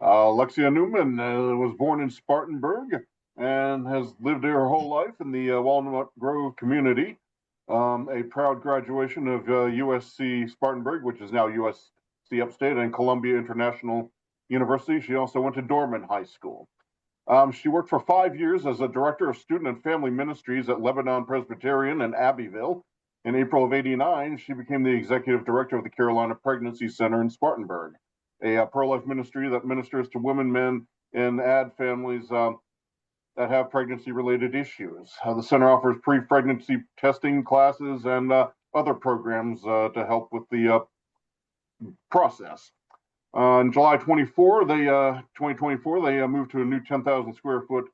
Alexia Newman was born in Spartanburg and has lived her whole life in the Walnut Grove community. A proud graduation of USC Spartanburg, which is now USC Upstate, and Columbia International University. She also went to Dorman High School. She worked for 5 years as a director of student and family ministries at Lebanon Presbyterian in Abbeville. In April of '89, she became the executive director of the Carolina Pregnancy Center in Spartanburg, a pro-life ministry that ministers to women, men, and families that have pregnancy-related issues. The center offers pre-pregnancy testing classes and other programs to help with the process. On July 2024, they moved to a new 10,000 square foot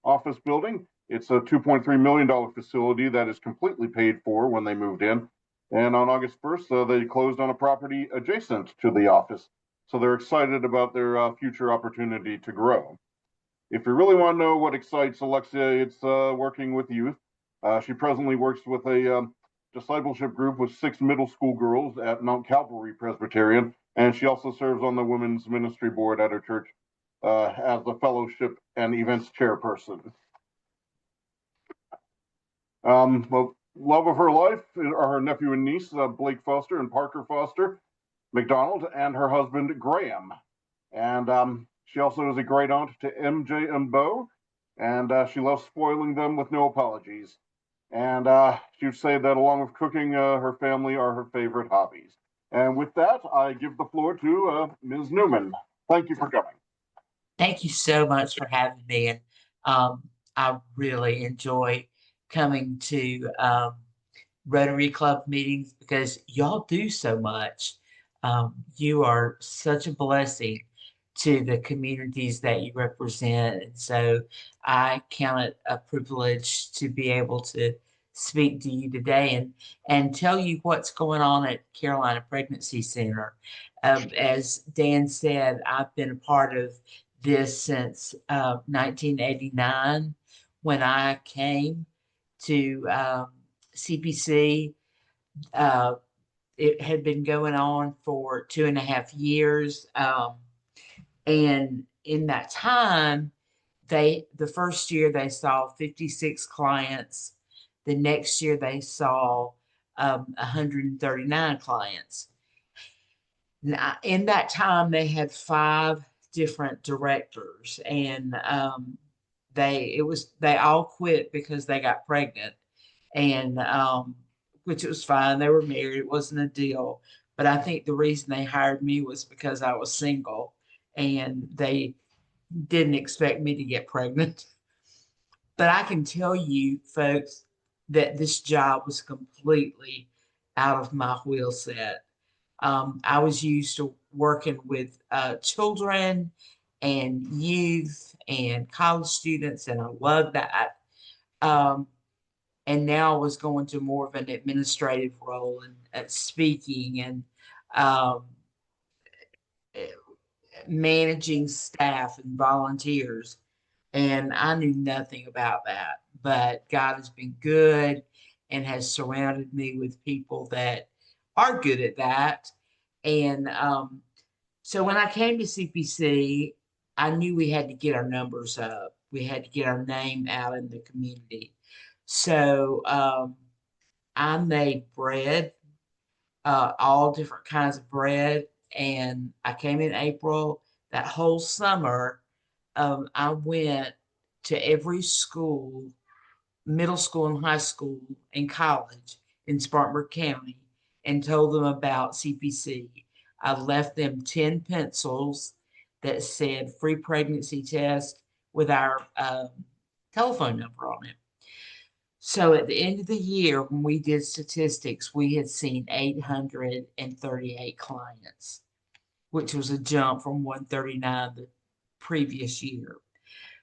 office building. It's a $2.3 million facility that is completely paid for when they moved in. And on August 1st, they closed on a property adjacent to the office. So they're excited about their future opportunity to grow. If you really want to know what excites Alexia, it's working with youth. She presently works with a discipleship group with 6 middle school girls at Mount Calvary Presbyterian, and she also serves on the women's ministry board at her church as the fellowship and events chairperson. The love of her life are her nephew and niece, Blake Foster and Parker Foster McDonald, and her husband, Graham. And she also is a great aunt to MJ and Bo, and she loves spoiling them with no apologies. And she would say that along with cooking, her family are her favorite hobbies. And with that, I give the floor to Ms. Newman. Thank you for coming. Thank you so much for having me. And I really enjoy coming to Rotary Club meetings because y'all do so much. You are such a blessing to the communities that you represent. And so I count it a privilege to be able to speak to you today and tell you what's going on at Carolina Pregnancy Center. As Dan said, I've been a part of this since 1989 when I came to CPC. It had been going on for 2.5 years. And in that time, the first year they saw 56 clients. The next year they saw 139 clients. Now, in that time, they had 5 different directors, and they all quit because they got pregnant, and which was fine. They were married; it wasn't a deal. But I think the reason they hired me was because I was single, and they didn't expect me to get pregnant. But I can tell you, folks, that this job was completely out of my wheel set. I was used to working with children and youth and college students, and I loved that. Um, and now I was going to more of an administrative role and speaking and um, eh, managing staff and volunteers. And I knew nothing about that, but God has been good and has surrounded me with people that are good at that. And so when I came to CPC, I knew we had to get our numbers up. We had to get our name out in the community. So I made bread, all different kinds of bread. And I came in April. That whole summer, I went to every school, middle school and high school and college in Spartanburg County and told them about CPC. I left them 10 pencils that said free pregnancy test with our telephone number on it. So at the end of the year, when we did statistics, we had seen 838 clients, which was a jump from 139 the previous year.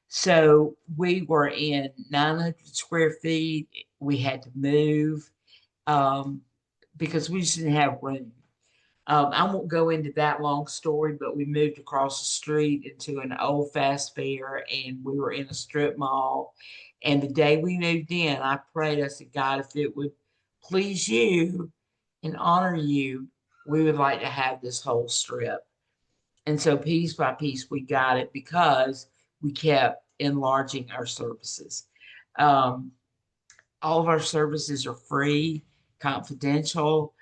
So we were in 900 square feet. We had to move because we just didn't have room. I won't go into that long story, but we moved across the street into an old fast fair and we were in a strip mall. And the day we moved in, I prayed, I said, God, if it would please you and honor you, we would like to have this whole strip. And so piece by piece, we got it because we kept enlarging our services. Um, all of our services are free, confidential.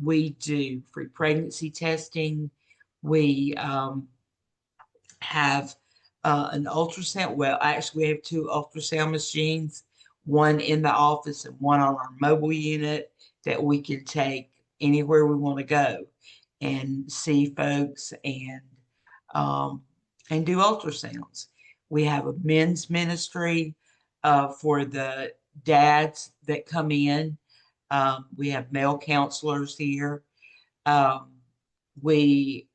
We do free pregnancy testing. We have an ultrasound. Well, actually, we have two ultrasound machines, one in the office and one on our mobile unit that we can take anywhere we want to go and see folks um, and do ultrasounds. We have a men's ministry for the dads that come in. We have male counselors here. Um, we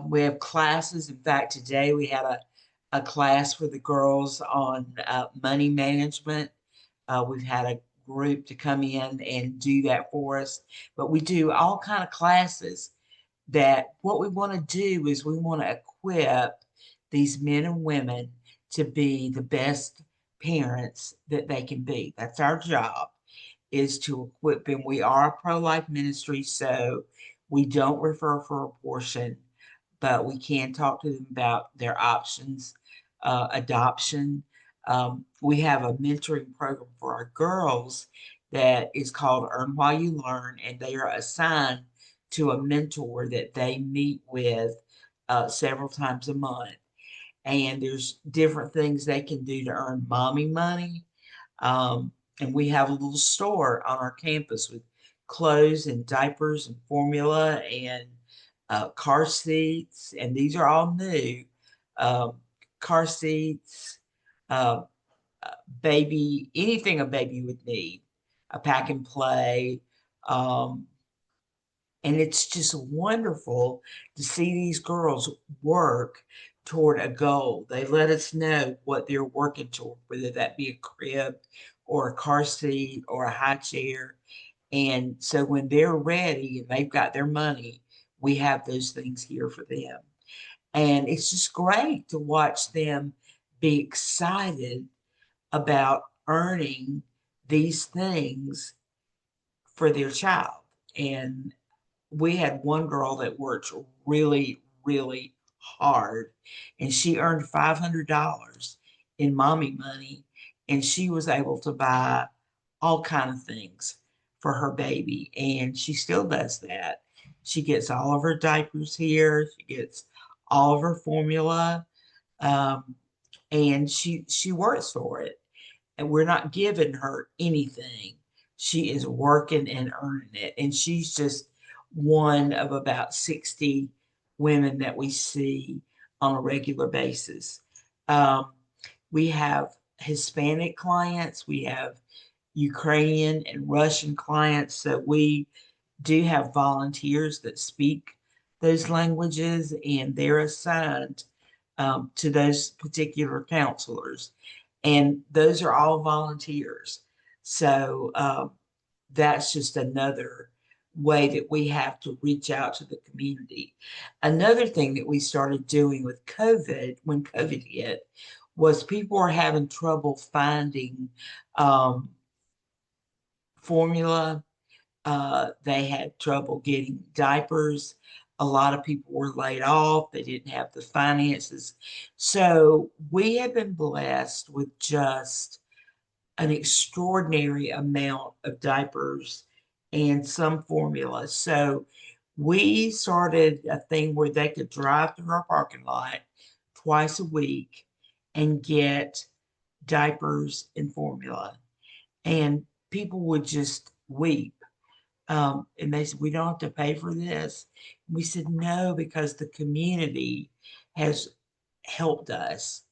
we have classes. In fact, today we had a class for the girls on money management. We've had a group to come in and do that for us. But we do all kind of classes that what we want to do is we want to equip these men and women to be the best parents that they can be. That's our job, is to equip them. We are a pro-life ministry, so we don't refer for abortion, but we can talk to them about their options, adoption. We have a mentoring program for our girls that is called Earn While You Learn, and they are assigned to a mentor that they meet with several times a month. And there's different things they can do to earn mommy money. And we have a little store on our campus with clothes and diapers and formula and car seats. And these are all new. Um, Car seats, uh, baby, anything a baby would need, a pack and play. Um, and it's just wonderful to see these girls work toward a goal. They let us know what they're working toward, whether that be a crib or a car seat or a high chair. And so when they're ready and they've got their money, we have those things here for them. And it's just great to watch them be excited about earning these things for their child. And we had one girl that worked really, really hard, and she earned $500 in mommy money, and she was able to buy all kind of things for her baby, and she still does that. She gets all of her diapers here. She gets all of her formula, um, and she works for it, and we're not giving her anything. She is working and earning it. And she's just one of about 60 women that we see on a regular basis. Um, we have Hispanic clients, we have Ukrainian and Russian clients. So we do have volunteers that speak those languages, and they're assigned to those particular counselors. And those are all volunteers. So that's just another way that we have to reach out to the community. Another thing that we started doing with COVID, when COVID hit, was people were having trouble finding um, formula. They had trouble getting diapers. A lot of people were laid off. They didn't have the finances. So we have been blessed with just an extraordinary amount of diapers and some formula. So we started a thing where they could drive through our parking lot twice a week and get diapers and formula. And people would just weep. And they said, "We don't have to pay for this." We said, "No, because the community has helped us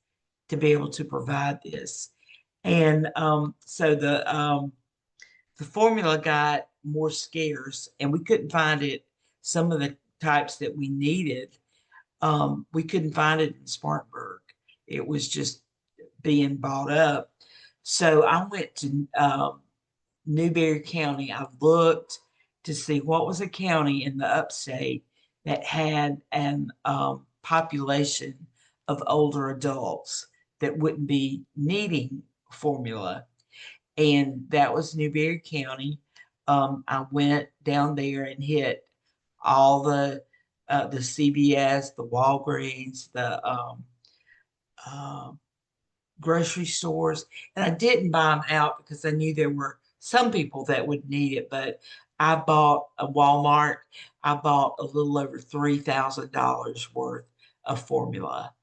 to be able to provide this." And so the formula got more scarce, and we couldn't find it. Some of the types that we needed, we couldn't find it in Spartanburg. It was just being bought up. So I went to Newberry County. I looked to see what was a county in the upstate that had an population of older adults that wouldn't be needing formula. And that was Newberry County. I went down there and hit all the the CVS, the Walgreens, the uh, grocery stores. And I didn't buy them out because I knew there were some people that would need it. But I bought a Walmart. I bought a little over $3,000 worth of formula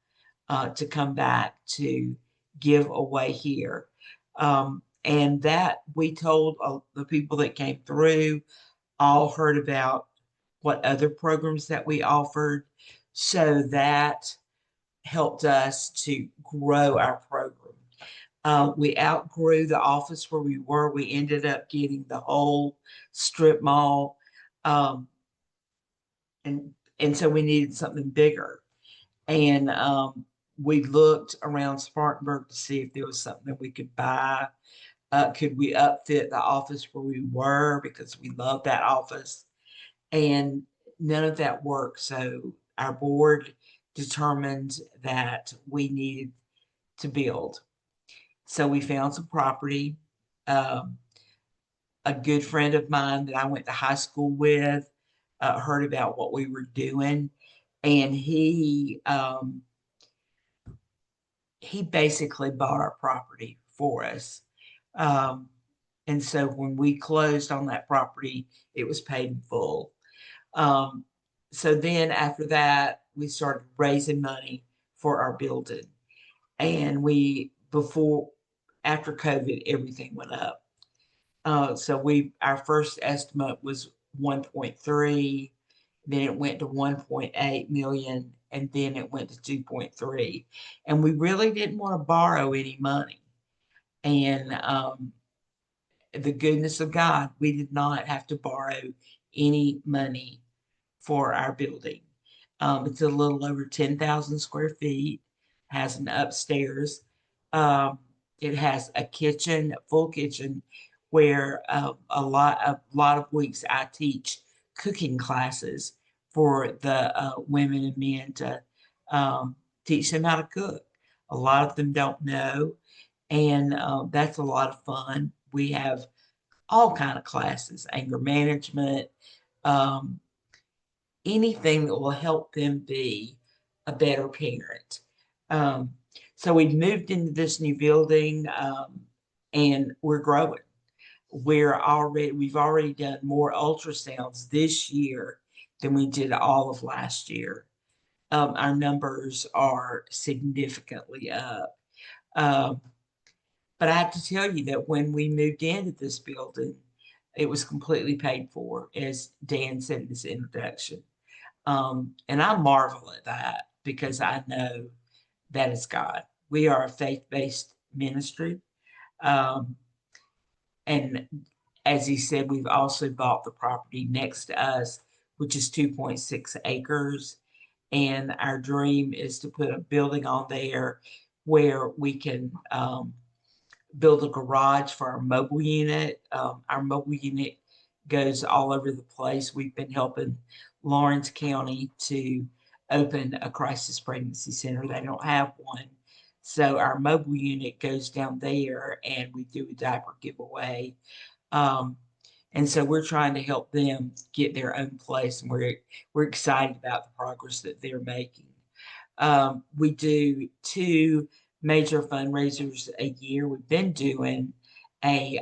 to come back to give away here. And that we told the people that came through all heard about what other programs that we offered. So that helped us to grow our program. We outgrew the office where we were. We ended up getting the whole strip mall. Um, and so we needed something bigger. And we looked around Spartanburg to see if there was something we could buy. Could we upfit the office where we were because we loved that office? And none of that worked. So our board determined that we needed to build. So we found some property. Um, a good friend of mine that I went to high school with heard about what we were doing, and he basically bought our property for us. Um, and so when we closed on that property, it was paid in full. Um, so then after that, we started raising money for our building. And after COVID, everything went up. So our first estimate was 1.3, then it went to 1.8 million, and then it went to 2.3. And we really didn't want to borrow any money. And the goodness of God, we did not have to borrow any money for our building. It's a little over 10,000 square feet, has an upstairs. Um, it has a kitchen, a full kitchen, where a lot of weeks I teach cooking classes for the women and men to teach them how to cook. A lot of them don't know, and that's a lot of fun. We have all kind of classes, anger management, um, anything that will help them be a better parent. Um, so we moved into this new building, and we're growing. We've already done more ultrasounds this year than we did all of last year. Our numbers are significantly up. Um, but I have to tell you that when we moved into this building, it was completely paid for, as Dan said in his introduction. And I marvel at that because I know that is God. We are a faith-based ministry. Um, and as he said, we've also bought the property next to us, which is 2.6 acres. And our dream is to put a building on there where we can build a garage for our mobile unit. Our mobile unit goes all over the place. We've been helping Lawrence County to open a crisis pregnancy center. They don't have one. So our mobile unit goes down there and we do a diaper giveaway. Um, and so we're trying to help them get their own place, and we're excited about the progress that they're making. We do two major fundraisers a year. We've been doing a,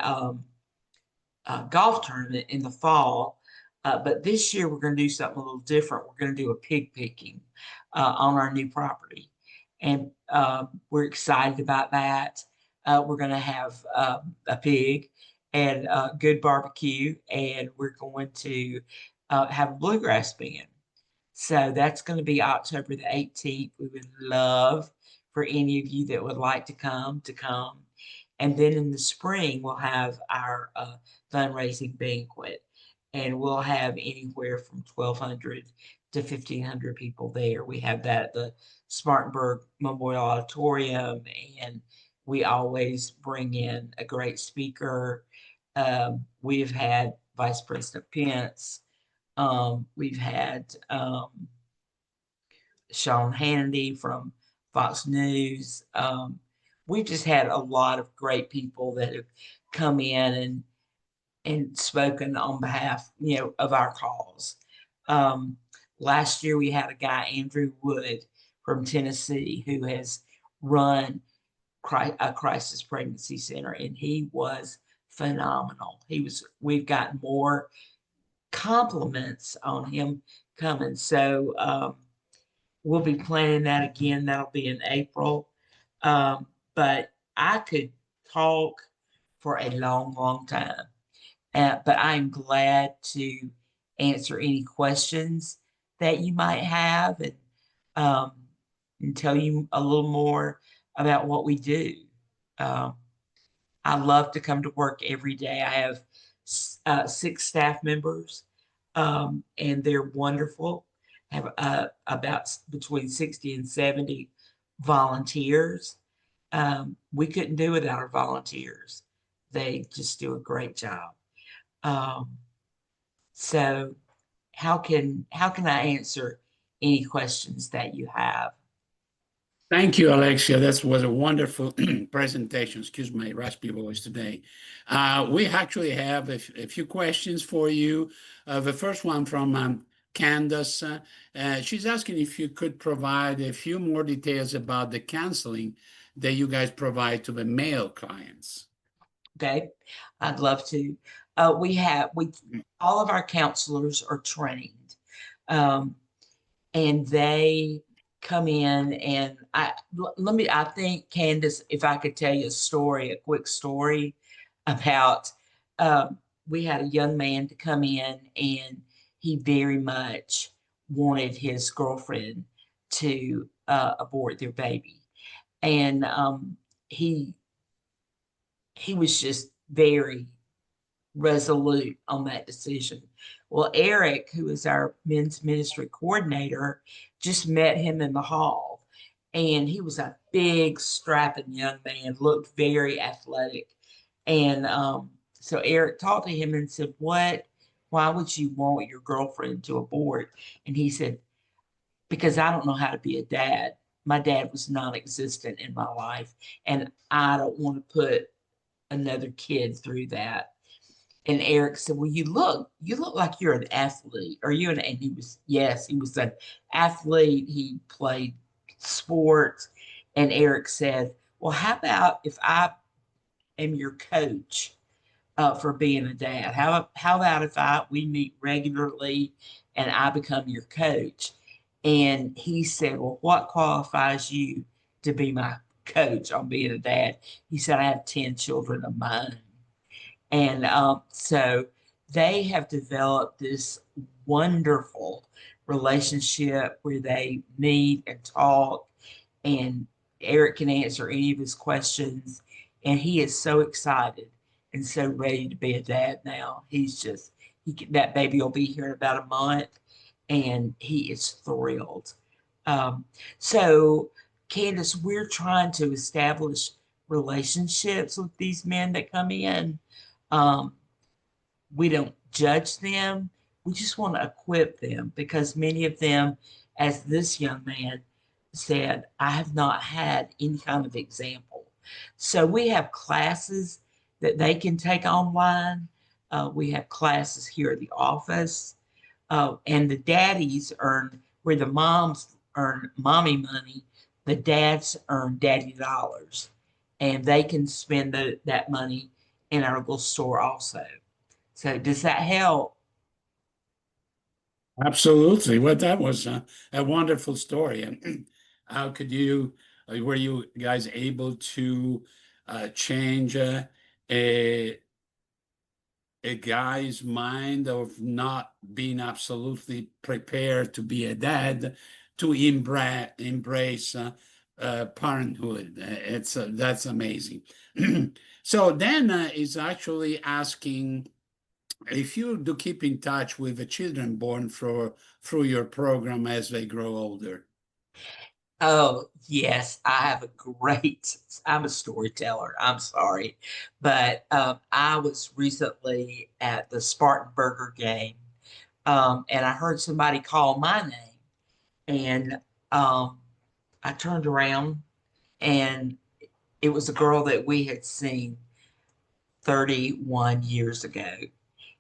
golf tournament in the fall, but this year we're going to do something a little different. We're going to do a pig picking on our new property, and we're excited about that. We're going to have a pig and good barbecue, and we're going to have a bluegrass band. So that's going to be October the 18th. We would love for any of you that would like to come to come. And then in the spring, we'll have our fundraising banquet, and we'll have anywhere from 1,200 to 1,500 people there. We have that at the Spartanburg Memorial Auditorium, and we always bring in a great speaker. We've had Vice President Pence. We've had Sean Hannity from Fox News. We've just had a lot of great people that have come in and spoken on behalf, of our cause. Um, Last year we had a guy, Andrew Wood from Tennessee, who has run a crisis pregnancy center, and he was phenomenal. We've got more compliments on him coming. So we'll be planning that again. That'll be in April. But I could talk for a long, long time. But I'm glad to answer any questions that you might have, um, and tell you a little more about what we do. Um, I love to come to work every day. I have 6 staff members, and they're wonderful. Have about between 60 and 70 volunteers. We couldn't do without our volunteers. They just do a great job. Um, so how can I answer any questions that you have? Thank you, Alexia. That was a wonderful presentation. Excuse my raspy voice today. We actually have a few questions for you. The first one from Candace. She's asking if you could provide a few more details about the counseling that you guys provide to the male clients. Okay, I'd love to. We all of our counselors are trained, um, and they come in and I think, Candace, if I could tell you a quick story about, we had a young man to come in, and he very much wanted his girlfriend to abort their baby. And he he was just very resolute on that decision. Well, Eric, who is our men's ministry coordinator, just met him in the hall, and he was a big, strapping young man, looked very athletic. And so Eric talked to him and said, why would you want your girlfriend to abort? And he said, because I don't know how to be a dad. My dad was non-existent in my life, and I don't want to put another kid through that. And Eric said, well, you look like you're an athlete. Are you and he was, yes, he was an athlete. He played sports. And Eric said, well, how about if I am your coach for being a dad? How about if we meet regularly and I become your coach? And he said, well, what qualifies you to be my coach on being a dad? He said, I have 10 children of my own. And so they have developed this wonderful relationship where they meet and talk, and Eric can answer any of his questions. And he is so excited and so ready to be a dad now. That baby will be here in about a month, and he is thrilled. Um, so, Candace, we're trying to establish relationships with these men that come in. um, we don't judge them. We just want to equip them, because many of them, as this young man said, I have not had any kind of example. So we have classes that they can take online. We have classes here at the office. And the daddies earn, where the moms earn mommy money, the dads earn daddy dollars. And they can spend that money in our little store also. So does that help? Absolutely. Well, that was a wonderful story. And how were you guys able to change a guy's mind of not being absolutely prepared to be a dad to embrace parenthood? That's amazing. So then is actually asking if you do keep in touch with the children born through your program as they grow older. Oh, yes, I'm a storyteller. I'm sorry. But I was recently at the Spartanburg game, and I heard somebody call my name. And um, I turned around, and it was a girl that we had seen 31 years ago.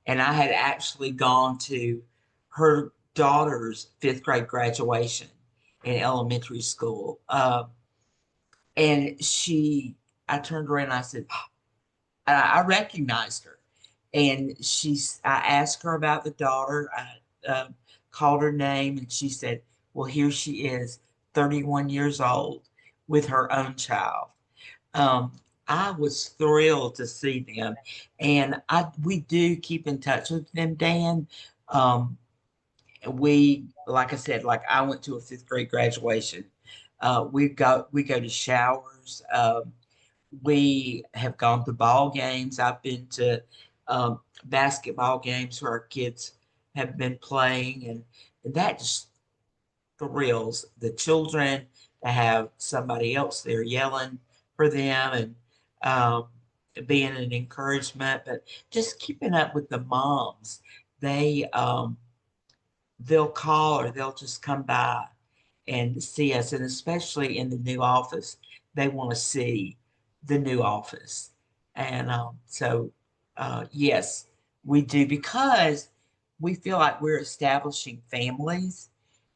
And I had actually gone to her daughter's fifth grade graduation in elementary school. And I turned around and I said, I recognized her. And I asked her about the daughter. I called her name and she said, well, here she is, 31 years old with her own child. I was thrilled to see them. And we do keep in touch with them, Dan. Like I said, like I went to a fifth grade graduation. We go to showers. We have gone to ball games. I've been to basketball games where our kids have been playing, and that just thrills the children to have somebody else there yelling for them and being an encouragement. But just keeping up with the moms, they'll call or they'll just come by and see us, and especially in the new office, they want to see the new office. And yes, we do, because we feel like we're establishing families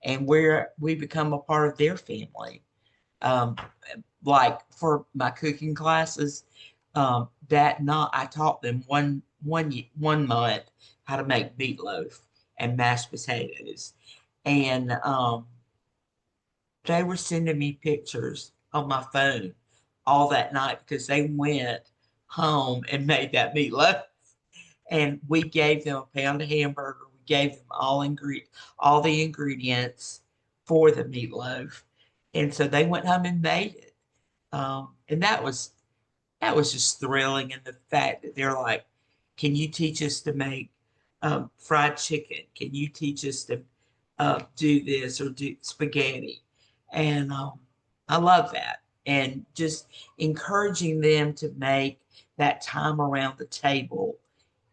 and we become a part of their family. Um, like for my cooking classes, I taught them one month how to make meatloaf and mashed potatoes. And they were sending me pictures on my phone all that night because they went home and made that meatloaf. And we gave them a pound of hamburger. We gave them all the ingredients for the meatloaf. And so they went home and made it. And that was just thrilling. And the fact that they're like, can you teach us to make fried chicken? Can you teach us to do this or do spaghetti? And I love that. And just encouraging them to make that time around the table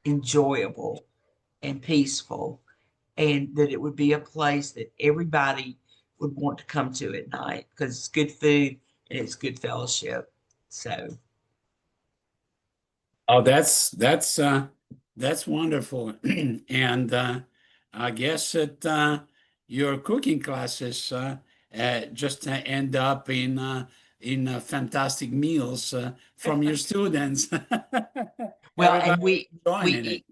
enjoyable and peaceful, and that it would be a place that everybody would want to come to at night because it's good food and it's good fellowship. So, Oh, that's wonderful. And I guess that your cooking classes just end up in fantastic meals from your students. well, and Everybody we enjoying it. eat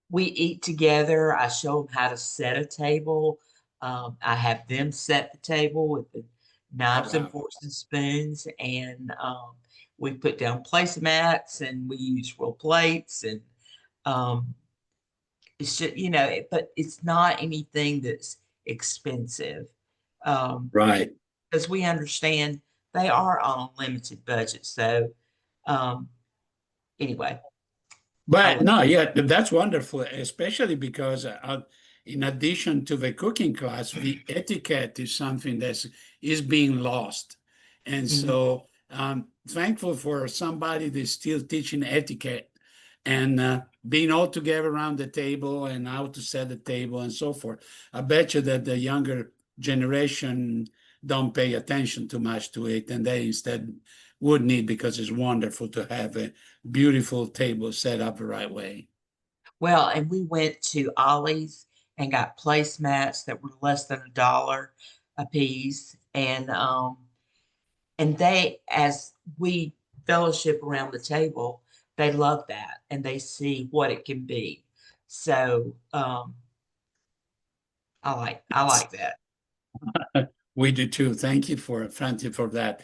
we eat together. I show them how to set a table. I have them set the table with the Oh, knives and wow. forks and spoons, and we put down placemats and we use real plates, and um, it's just but it's not anything that's expensive, Right. because we understand they are on a limited budget. So um, anyway, I But love. no, yeah, that's wonderful, especially because in addition to the cooking class, the etiquette is something that is being lost. And Mhm. so I'm thankful for somebody that's still teaching etiquette and being all together around the table and how to set the table and so forth. I bet you that the younger generation don't pay attention too much to it, and they instead would need, because it's wonderful to have a beautiful table set up the right way. Well, and we went to Ollie's and got placemats that were less than $1 a piece. And as we fellowship around the table, they love that and they see what it can be. So I like that. We do too. Thank you for that.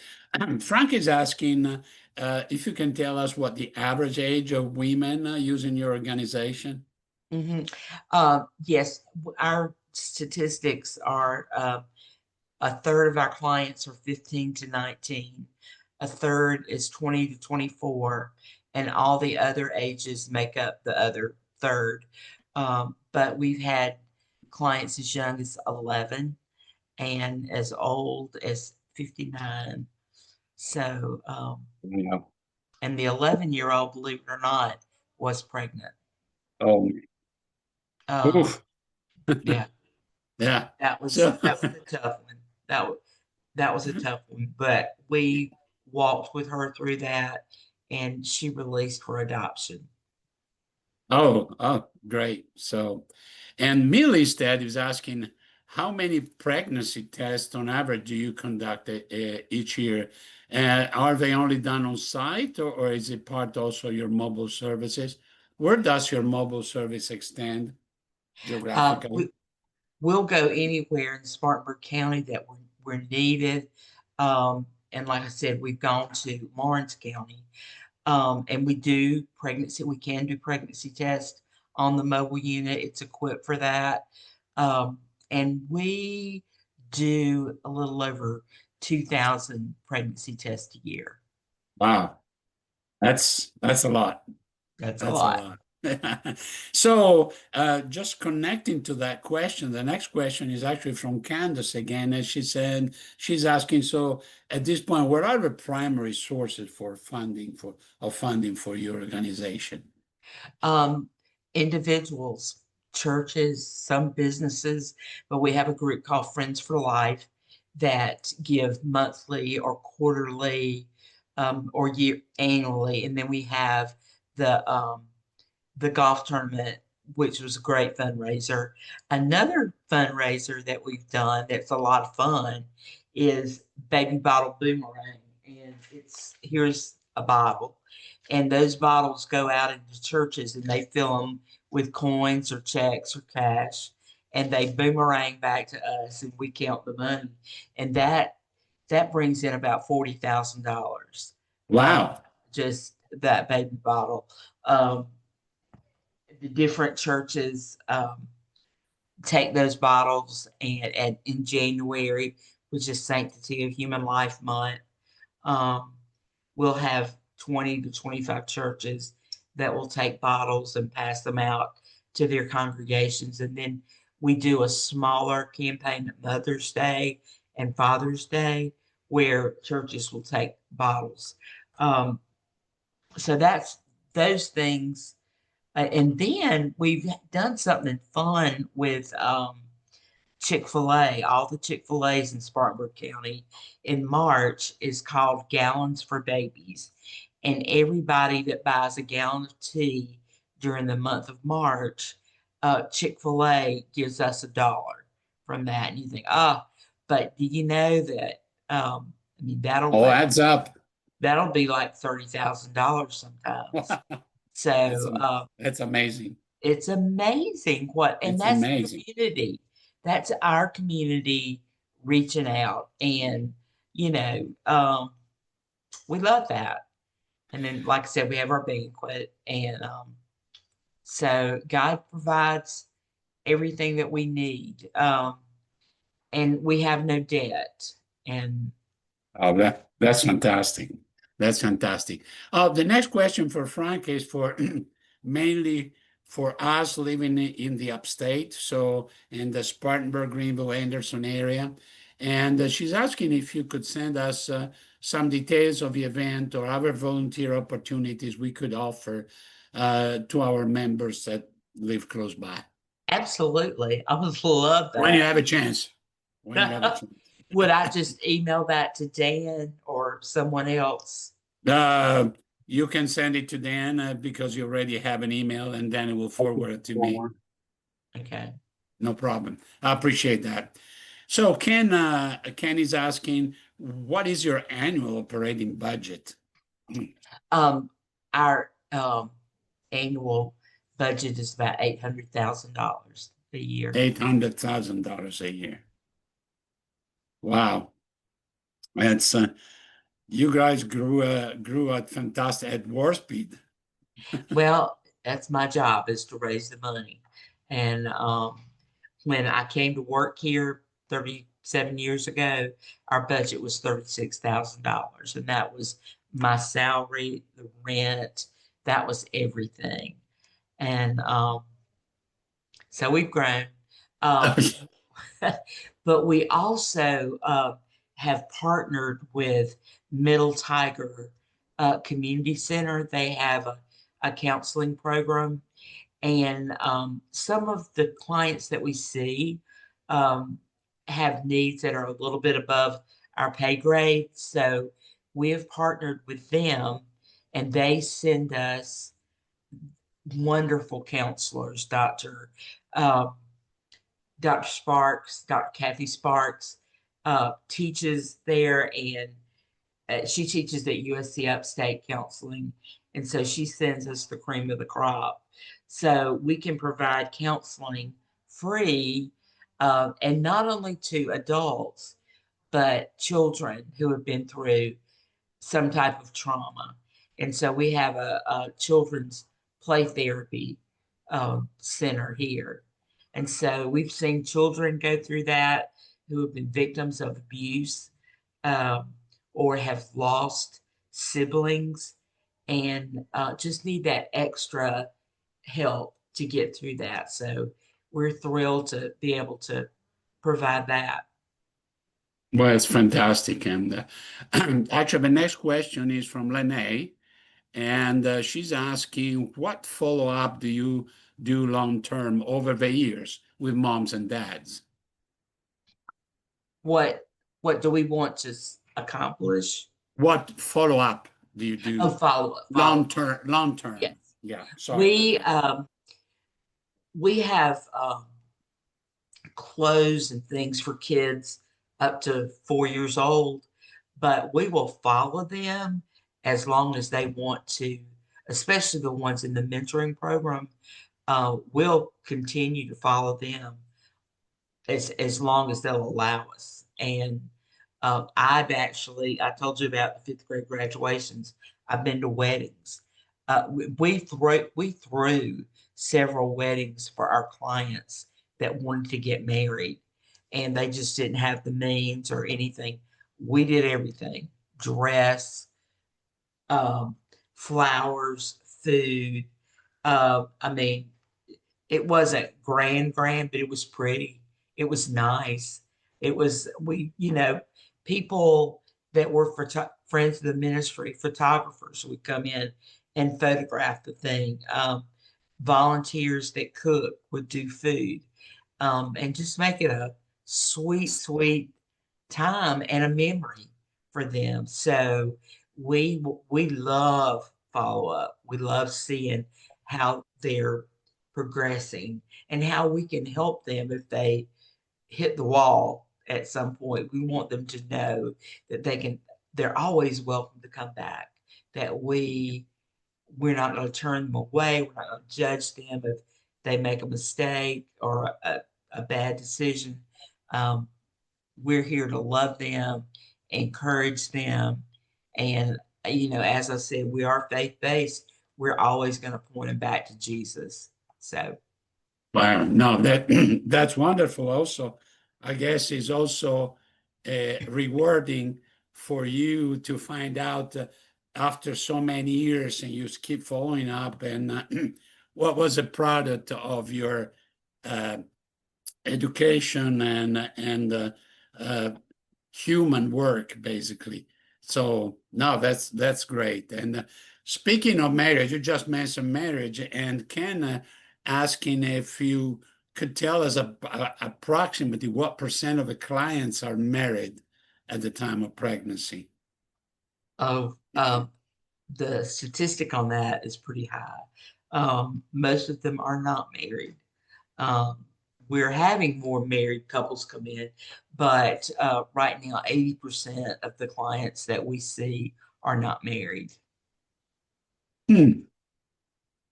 Frank is asking if you can tell us what the average age of women using your organization. Mhm. Yes, our statistics are a third of our clients are 15 to 19, a third is 20 to 24, and all the other ages make up the other third. But we've had clients as young as 11 and as old as 59. So, Yeah. and the 11-year-old, believe it or not, was pregnant. Oh, Um, oof. yeah, Yeah. that was So, that was a tough one. That was a tough one, but we walked with her through that, and she released for adoption. oh, great. So, and Millie's dad is asking, how many pregnancy tests on average do you conduct each year? Are they only done on site, or is it part also your mobile services? Where does your mobile service extend geographically? We'll go anywhere in Spartanburg County that we're needed. And like I said, we've gone to Lawrence County. And we can do pregnancy tests on the mobile unit. It's equipped for that. And we do a little over 2,000 pregnancy tests a year. Wow, that's a lot. That's a That's a lot. lot. So, just connecting to that question, the next question is actually from Candace again, and she's asking, so at this point, what are the primary sources for funding for your organization? Individuals, churches, some businesses, but we have a group called Friends for Life that give monthly or quarterly, or annually. And then we have the golf tournament, which was a great fundraiser. Another fundraiser that we've done that's a lot of fun is Baby Bottle Boomerang. And here's a bottle. And those bottles go out into churches and they fill them with coins or checks or cash. And they boomerang back to us and we count the money. And that brings in about $40,000. Wow. Just that baby bottle. The different churches take those bottles, and in January, which is Sanctity of Human Life Month, we'll have 20 to 25 churches that will take bottles and pass them out to their congregations. And then we do a smaller campaign at Mother's Day and Father's Day where churches will take bottles. So that's those things. And then we've done something fun with Chick-fil-A. All the Chick-fil-A's in Spartanburg County in March is called Gallons for Babies. And everybody that buys a gallon of tea during the month of March, Chick-fil-A gives us $1 from that. And you think, but do you know that, I mean, Adds up. that'll be like $30,000 sometimes. So That's amazing. it's amazing and that's amazing. community. That's our community reaching out, and we love that. And then, like I said, we have our banquet, and so God provides everything that we need, and we have no debt. And that's fantastic. That's fantastic. The next question for Frank is for mainly for us living in the upstate, so in the Spartanburg, Greenville, Anderson area. And she's asking if you could send us some details of the event or other volunteer opportunities we could offer to our members that live close by. Absolutely. I would love that. When you have a chance. Would I just email that to Dan or someone else? You can send it to Dan because you already have an email, and then it will forward it to me. Okay. No problem. I appreciate that. So Ken is asking, what is your annual operating budget? Our annual budget is about $800,000 a year. $800,000 a year. Wow. That's you guys grew at fantastic at war speed. Well, that's my job, is to raise the money. And when I came to work here 37 years ago, our budget was $36,000, and that was my salary, the rent, that was everything. And so we've grown. But we also have partnered with Middle Tiger Community Center. They have a counseling program, and some of the clients that we see have needs that are a little bit above our pay grade. So we have partnered with them, and they send us wonderful counselors, Dr. Dr. Sparks, Dr. Kathy Sparks, teaches there, and she teaches at USC Upstate Counseling. And so she sends us the cream of the crop. So we can provide counseling free, and not only to adults, but children who have been through some type of trauma. And so we have a children's play therapy center here. And so we've seen children go through that who have been victims of abuse, um, or have lost siblings, and just need that extra help to get through that. So we're thrilled to be able to provide that. Well, it's fantastic. And actually, the next question is from Lene, and she's asking, what follow-up do you do long-term over the years with moms and dads? What do we want to accomplish? What follow-up do you do Oh, follow up. long-term? Long-term. Yes. Yeah, sorry. We have clothes and things for kids up to 4 years old, but we will follow them as long as they want to, especially the ones in the mentoring program. We'll continue to follow them as long as they'll allow us. And I told you about the 5th grade graduations. I've been to weddings. We threw several weddings for our clients that wanted to get married, and they just didn't have the means or anything. We did everything: dress, um, flowers, food. I mean, it wasn't grand, but it was pretty. It was nice. It was, people that were friends of the ministry, photographers would come in and photograph the thing. Volunteers that cook would do food, and just make it a sweet, sweet time and a memory for them. So we love follow up. We love seeing how they're progressing and how we can help them if they hit the wall at some point. We want them to know that they're always welcome to come back, that we're not going to turn them away. We're not going to judge them if they make a mistake or a bad decision. Um, we're here to love them, encourage them. And, as I said, we are faith based. We're always going to point them back to Jesus. So, Wow, no, that's wonderful. Also, I guess is also rewarding for you to find out after so many years, and you keep following up. And what was a product of your education and human work, basically. So no, that's great. And speaking of marriage, you just mentioned marriage, and Ken asking if you could tell us approximately what percent of the clients are married at the time of pregnancy. oh, the statistic on that is pretty high. Most of them are not married. Um, we're having more married couples come in, but right now, 80% of the clients that we see are not married.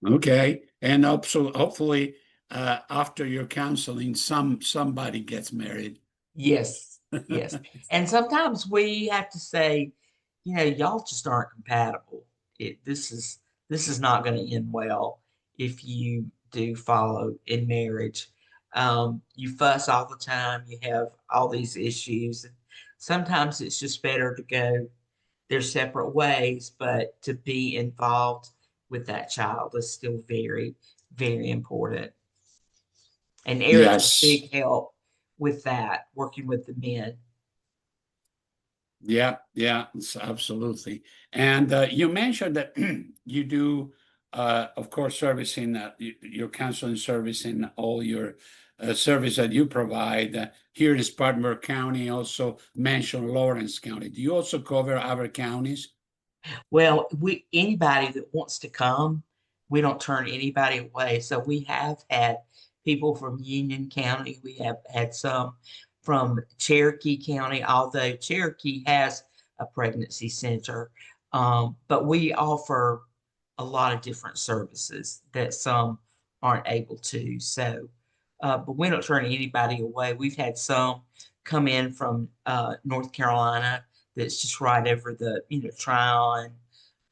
Okay, and also hopefully after your counseling, somebody gets married. Yes, yes. And sometimes we have to say, y'all just aren't compatible. This is not going to end well if you do follow in marriage. You fuss all the time. You have all these issues. And sometimes it's just better to go their separate ways, but to be involved with that child is still very, very important. And Eric's a Yes. big help with that, working with the men. Yeah, absolutely. And you mentioned that you do, of course, servicing your counseling service in all your service that you provide here in Spartanburg County. Also mentioned Lawrence County. Do you also cover other counties? Well, anybody that wants to come, we don't turn anybody away. So we have had people from Union County. We have had some from Cherokee County, although Cherokee has a pregnancy center. But we offer a lot of different services that some aren't able to. So, but we don't turn anybody away. We've had some come in from North Carolina that's just right over the trial,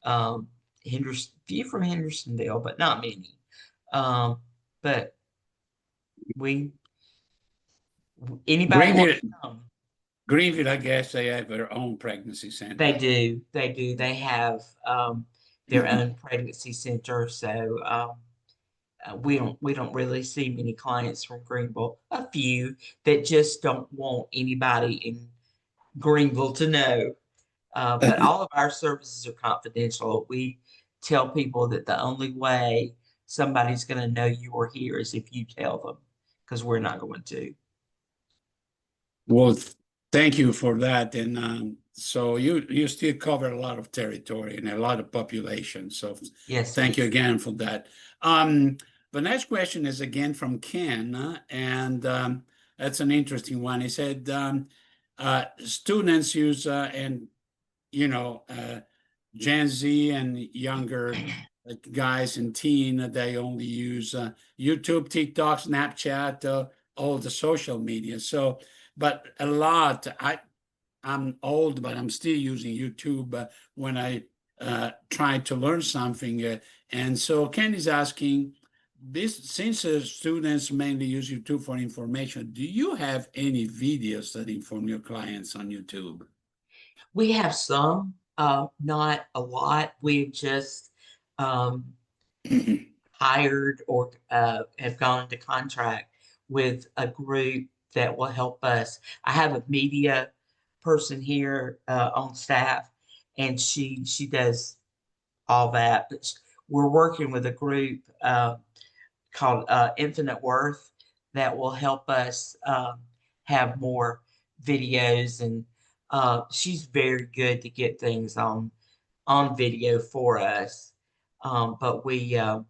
and Henderson, few from Hendersonville, but not many. But we anybody wants Greenville, to come. Greenville, I guess they have their own pregnancy center. They do. They do. They have their own pregnancy center. So we don't really see many clients from Greenville. A few that just don't want anybody in Greenville to know. But all of our services are confidential. We tell people that the only way somebody's going to know you are here is if you tell them, because we're not going to. Well, thank you for that. And so you still cover a lot of territory and a lot of population. So Yes. thank you again for that. The next question is again from Ken, and that's an interesting one. He said students use and Gen Z and younger guys and teen, they only use YouTube, TikTok, Snapchat, all the social media. So, but a lot, I'm old, but I'm still using YouTube when I try to learn something. And so Ken is asking, since students mainly use YouTube for information, do you have any videos that inform your clients on YouTube? We have some, not a lot. We've just hired or have gone into contract with a group that will help us. I have a media person here on staff, and she does all that. But we're working with a group called Infinite Worth that will help us have more videos, and she's very good to get things on video for us. But we're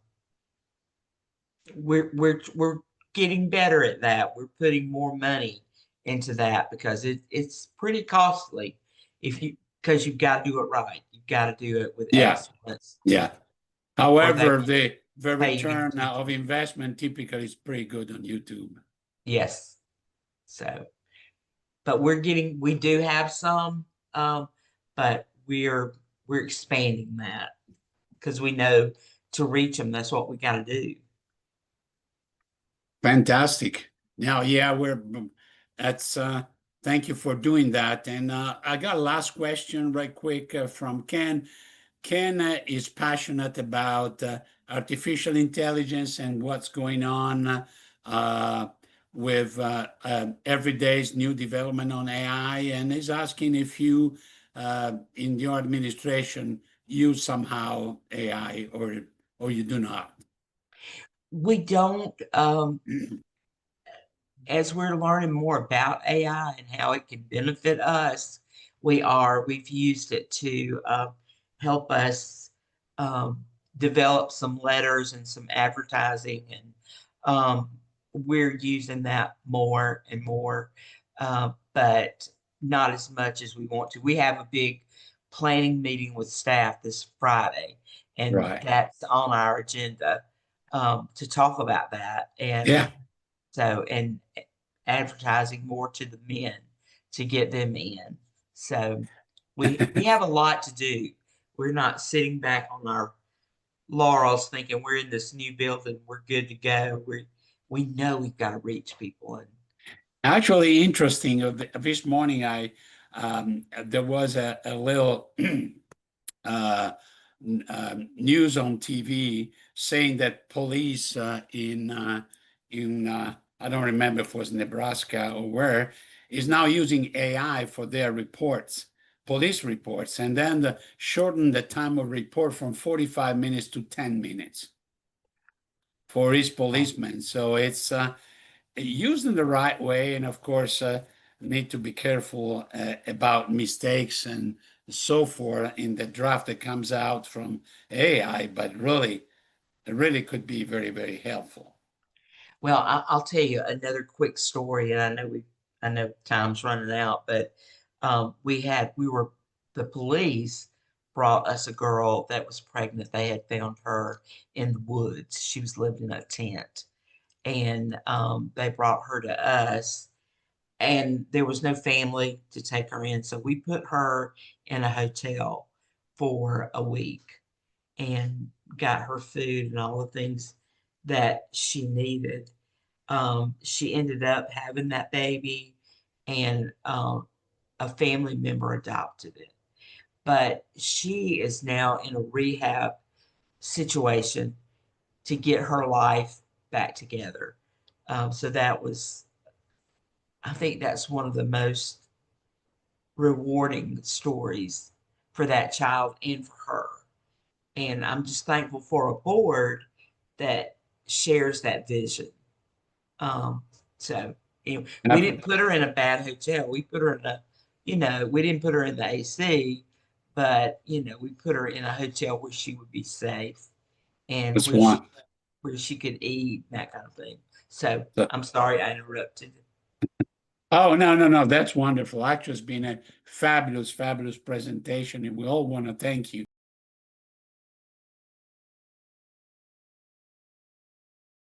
getting better at that. We're putting more money into that because it's pretty costly because you've got to do it right. You've got to do it with excellence. Yeah. However, the pay you return attention. of investment typically is pretty good on YouTube. Yes. So, but we do have some, but we're expanding that because we know to reach them, that's what we got to do. Fantastic. Now, yeah, that's thank you for doing that. And I got a last question right quick from Ken. Ken is passionate about artificial intelligence and what's going on with every day's new development on AI, and he's asking if you, in your administration, use somehow AI or you do not. We don't, as we're learning more about AI and how it can benefit us, we've used it to help us develop some letters and some advertising, and we're using that more and more, but not as much as we want to. We have a big planning meeting with staff this Friday, and that's on our agenda to talk about that. And so, and advertising more to the men to get them in. So we have a lot to do. We're not sitting back on our laurels thinking we're in this new building, we're good to go. We know we've got to reach people. And actually, interesting. This morning, there was a little news on TV saying that police in I don't remember if it was Nebraska or where, is now using AI for their reports, police reports, and then shorten the time of report from 45 minutes to 10 minutes for each policeman. So it's used in the right way, and of course, need to be careful about mistakes and so forth in the draft that comes out from AI, but really, it really could be very, very helpful. Well, I'll tell you another quick story, and I know time's running out, but the police brought us a girl that was pregnant. They had found her in the woods. She was living in a tent, and they brought her to us, and there was no family to take her in, so we put her in a hotel for a week and got her food and all the things that she needed. She ended up having that baby, and a family member adopted it. But she is now in a rehab situation to get her life back together. So I think that's one of the most rewarding stories for that child and for her. And I'm just thankful for a board that shares that vision. So anyway, we didn't put her in a bad hotel. We put her in we didn't put her in the AC, but we put her in a hotel where she would be safe and That's one. where she could eat, that kind of thing. So So- I'm sorry I interrupted. Oh, no, that's wonderful. Actually, it's been a fabulous presentation, and we all want to thank you.